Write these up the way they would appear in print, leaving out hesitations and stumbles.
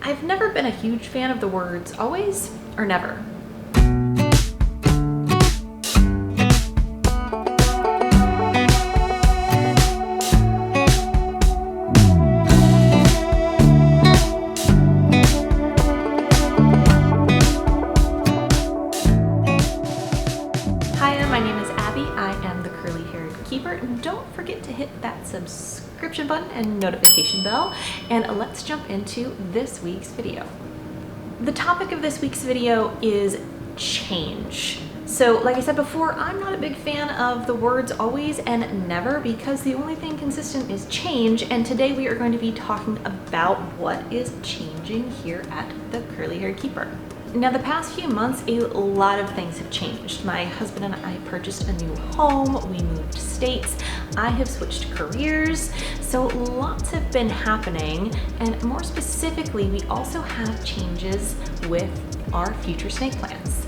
I've never been a huge fan of the words always or never. Hi, my name is Abby. I am the curly-haired keeper. Don't forget to hit that subscription button and notification bell, and let's jump into this week's video. The topic of this week's video is change. So like I said before, I'm not a big fan of the words always and never because the only thing consistent is change, and today we are going to be talking about what is changing here at the Curly-Haired Keeper. Now, the past few months, a lot of things have changed. My husband and I purchased a new home, we moved states, I have switched careers, so lots have been happening, and more specifically, we also have changes with our future snake plans.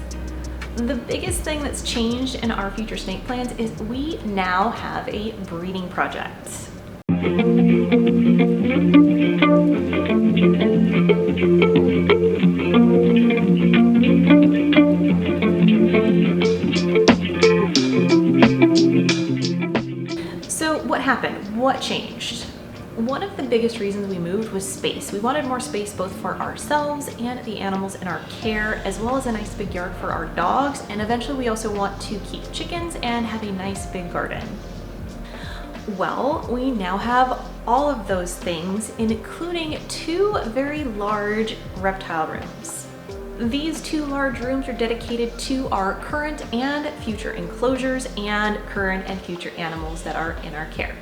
The biggest thing that's changed in our future snake plans is we now have a breeding project. So what happened? What changed? One of the biggest reasons we moved was space. We wanted more space both for ourselves and the animals in our care, as well as a nice big yard for our dogs, and eventually we also want to keep chickens and have a nice big garden. Well, we now have all of those things, including two very large reptile rooms. These two large rooms are dedicated to our current and future enclosures and current and future animals that are in our care.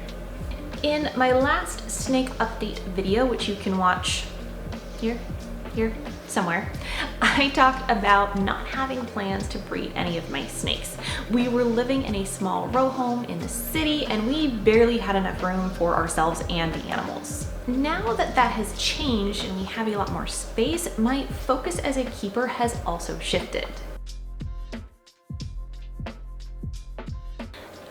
In my last snake update video, which you can watch here, somewhere, I talked about not having plans to breed any of my snakes. We were living in a small row home in the city and we barely had enough room for ourselves and the animals. Now that that has changed and we have a lot more space, my focus as a keeper has also shifted.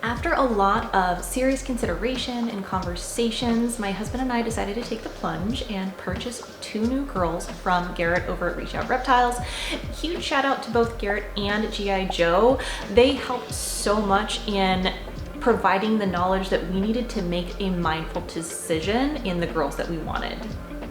After a lot of serious consideration and conversations, my husband and I decided to take the plunge and purchase two new girls from Garrett over at Reach Out Reptiles. Huge shout out to both Garrett and G.I. Joe. They helped so much in providing the knowledge that we needed to make a mindful decision in the girls that we wanted.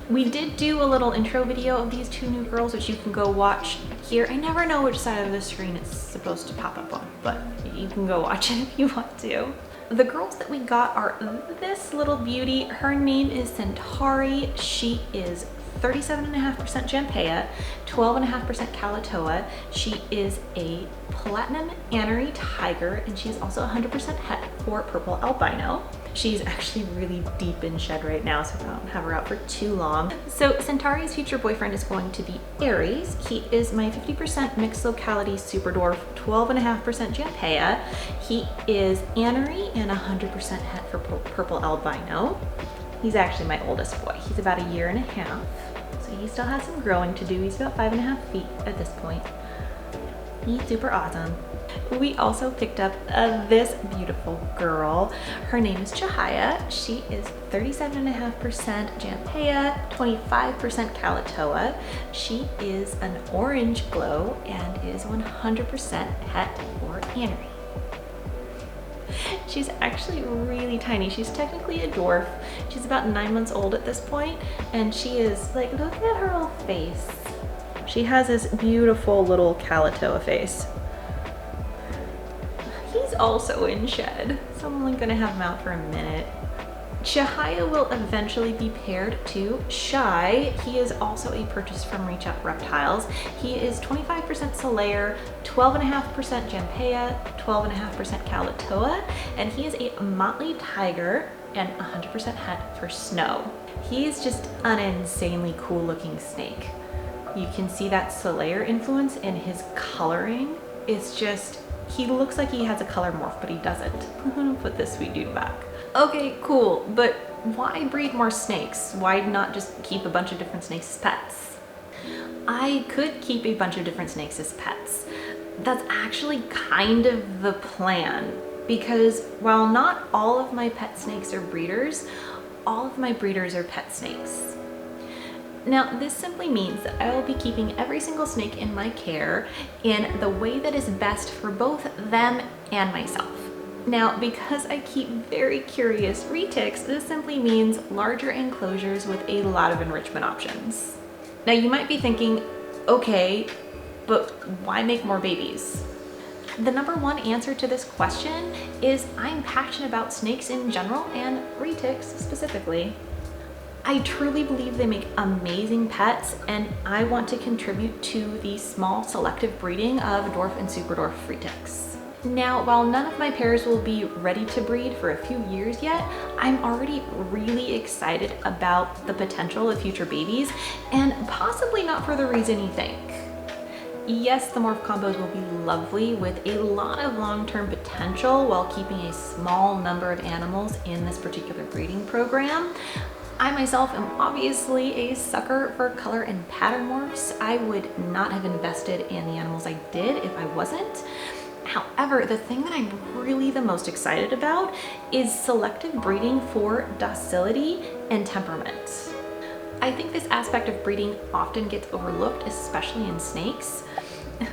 We did do a little intro video of these two new girls, which you can go watch here. I never know which side of the screen it's supposed to pop up on, but you can go watch it if you want to. The girls that we got are this little beauty. Her name is Centauri. She is 37.5% Jampea, 12.5% Kalatoa. She is a platinum Anery tiger, and she's also 100% het for purple albino. She's actually really deep in shed right now, so I don't have her out for too long. So Centauri's future boyfriend is going to be Aries. He is my 50% mixed locality super dwarf, 12.5% Jampea. He is Anery and 100% het for purple albino. He's actually my oldest boy. He's about a year and a half, so he still has some growing to do. He's about 5.5 feet at this point. He's super awesome. We also picked up this beautiful girl. Her name is Chihaya. She is 37.5% Jampea, 25% Kalatoa. She is an orange glow and is 100% het for Anery. She's actually really tiny. She's technically a dwarf. She's about 9 months old at this point, and she is like, look at her little face. She has this beautiful little Kalatoa face. He's also in shed, so I'm only gonna have him out for a minute. Chihaya will eventually be paired to Shy. He is also a purchase from Reach Out Reptiles. He is 25% Solaire, 12.5% Jampea, 12.5% Kalatoa, and he is a Motley tiger and 100% het for Snow. He's just an insanely cool looking snake. You can see that Solaire influence in his coloring. It's just, he looks like he has a color morph, but he doesn't. I'm gonna put this sweet dude back. Okay, cool, but why breed more snakes? Why not just keep a bunch of different snakes as pets? I could keep a bunch of different snakes as pets. That's actually kind of the plan, because while not all of my pet snakes are breeders, all of my breeders are pet snakes. Now, this simply means that I will be keeping every single snake in my care in the way that is best for both them and myself. Now, because I keep very curious retics, this simply means larger enclosures with a lot of enrichment options. Now, you might be thinking, okay, but why make more babies? The number one answer to this question is I'm passionate about snakes in general and retics specifically. I truly believe they make amazing pets, and I want to contribute to the small selective breeding of dwarf and super dwarf retics. Now, while none of my pairs will be ready to breed for a few years yet, I'm already really excited about the potential of future babies, and possibly not for the reason you think. Yes, the morph combos will be lovely with a lot of long-term potential while keeping a small number of animals in this particular breeding program. I myself am obviously a sucker for color and pattern morphs. I would not have invested in the animals I did if I wasn't. However, the thing that I'm really the most excited about is selective breeding for docility and temperament. I think this aspect of breeding often gets overlooked, especially in snakes.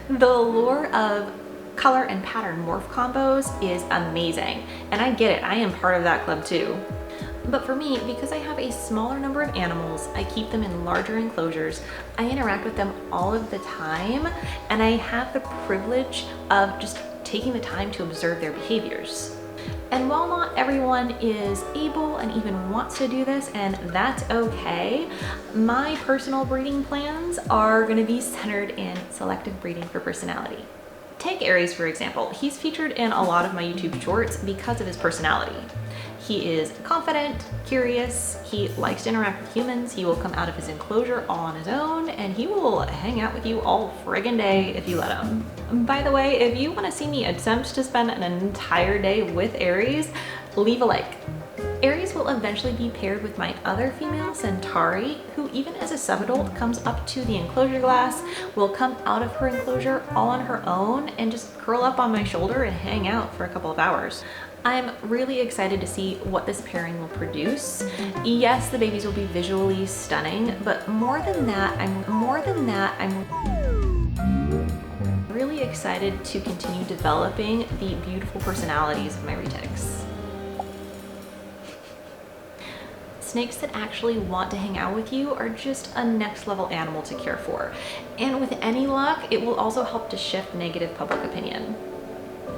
The allure of color and pattern morph combos is amazing, and I get it, I am part of that club too. But for me, because I have a smaller number of animals, I keep them in larger enclosures, I interact with them all of the time, and I have the privilege of just taking the time to observe their behaviors. And while not everyone is able and even wants to do this, and that's okay, my personal breeding plans are going to be centered in selective breeding for personality. Take Aries, for example. He's featured in a lot of my YouTube shorts because of his personality. He is confident, curious, he likes to interact with humans, he will come out of his enclosure all on his own, and he will hang out with you all friggin' day if you let him. By the way, if you want to see me attempt to spend an entire day with Aries, leave a like. Aries will eventually be paired with my other female, Centauri, who even as a subadult comes up to the enclosure glass, will come out of her enclosure all on her own and just curl up on my shoulder and hang out for a couple of hours. I'm really excited to see what this pairing will produce. Yes, the babies will be visually stunning, but more than that, I'm really excited to continue developing the beautiful personalities of my retics. Snakes that actually want to hang out with you are just a next level animal to care for. And with any luck, it will also help to shift negative public opinion.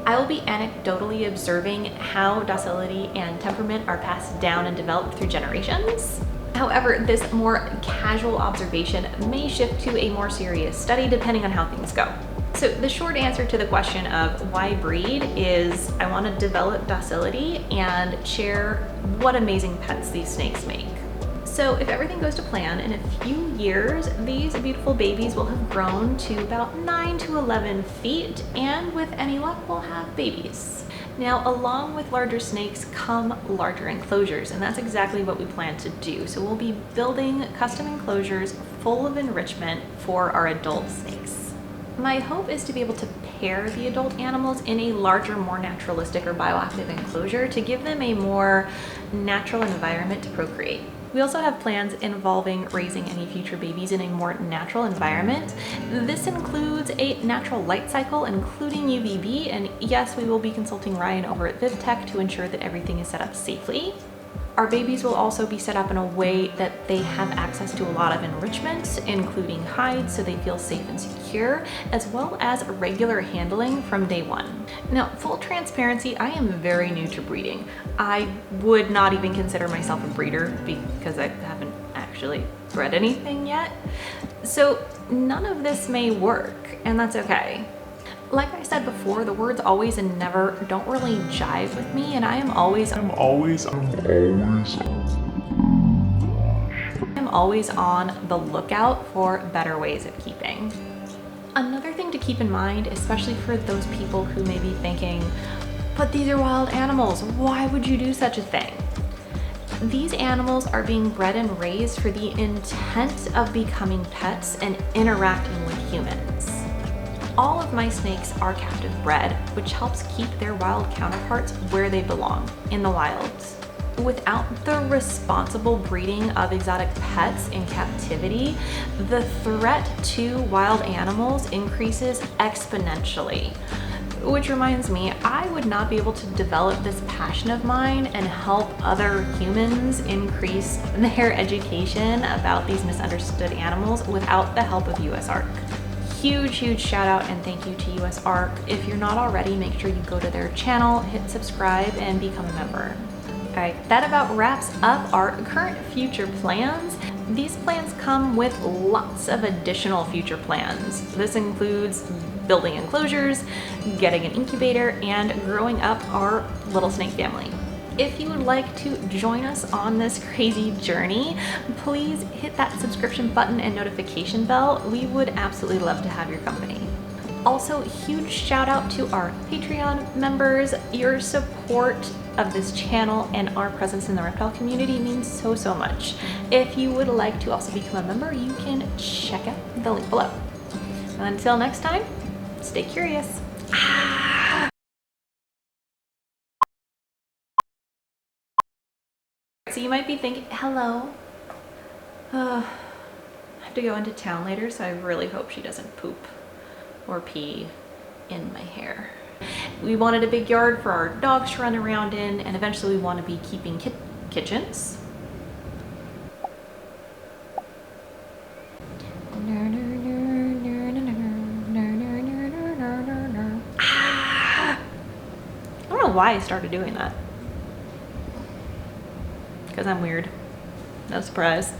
I will be anecdotally observing how docility and temperament are passed down and developed through generations. However, this more casual observation may shift to a more serious study depending on how things go. So the short answer to the question of why breed is I want to develop docility and share what amazing pets these snakes make. So if everything goes to plan, in a few years, these beautiful babies will have grown to about 9 to 11 feet, and with any luck, we'll have babies. Now, along with larger snakes come larger enclosures, and that's exactly what we plan to do. So we'll be building custom enclosures full of enrichment for our adult snakes. My hope is to be able to pair the adult animals in a larger, more naturalistic or bioactive enclosure to give them a more natural environment to procreate. We also have plans involving raising any future babies in a more natural environment. This includes a natural light cycle, including UVB, and yes, we will be consulting Ryan over at VivTech to ensure that everything is set up safely. Our babies will also be set up in a way that they have access to a lot of enrichment, including hides, so they feel safe and secure, as well as regular handling from day one. Now, full transparency, I am very new to breeding. I would not even consider myself a breeder because I haven't actually bred anything yet. So none of this may work, and that's okay. Like I said before, the words always and never don't really jive with me, and I'm always on the lookout for better ways of keeping. Another thing to keep in mind, especially for those people who may be thinking, but these are wild animals, why would you do such a thing? These animals are being bred and raised for the intent of becoming pets and interacting with humans. All of my snakes are captive bred, which helps keep their wild counterparts where they belong, in the wild. Without the responsible breeding of exotic pets in captivity, the threat to wild animals increases exponentially. Which reminds me, I would not be able to develop this passion of mine and help other humans increase their education about these misunderstood animals without the help of USARK. Huge shout out and thank you to USARK. If you're not already, make sure you go to their channel, hit subscribe, and become a member. All right, that about wraps up our current future plans. These plans come with lots of additional future plans. This includes building enclosures, getting an incubator, and growing up our little snake family. If you would like to join us on this crazy journey, please hit that subscription button and notification bell. We would absolutely love to have your company. Also, huge shout out to our Patreon members. Your support of this channel and our presence in the reptile community means so much. If you would like to also become a member, you can check out the link below. Until next time, stay curious. So you might be thinking, hello. I have to go into town later, so I really hope she doesn't poop or pee in my hair. We wanted a big yard for our dogs to run around in, and eventually we want to be keeping kitchens. I don't know why I started doing that. Because I'm weird. No surprise.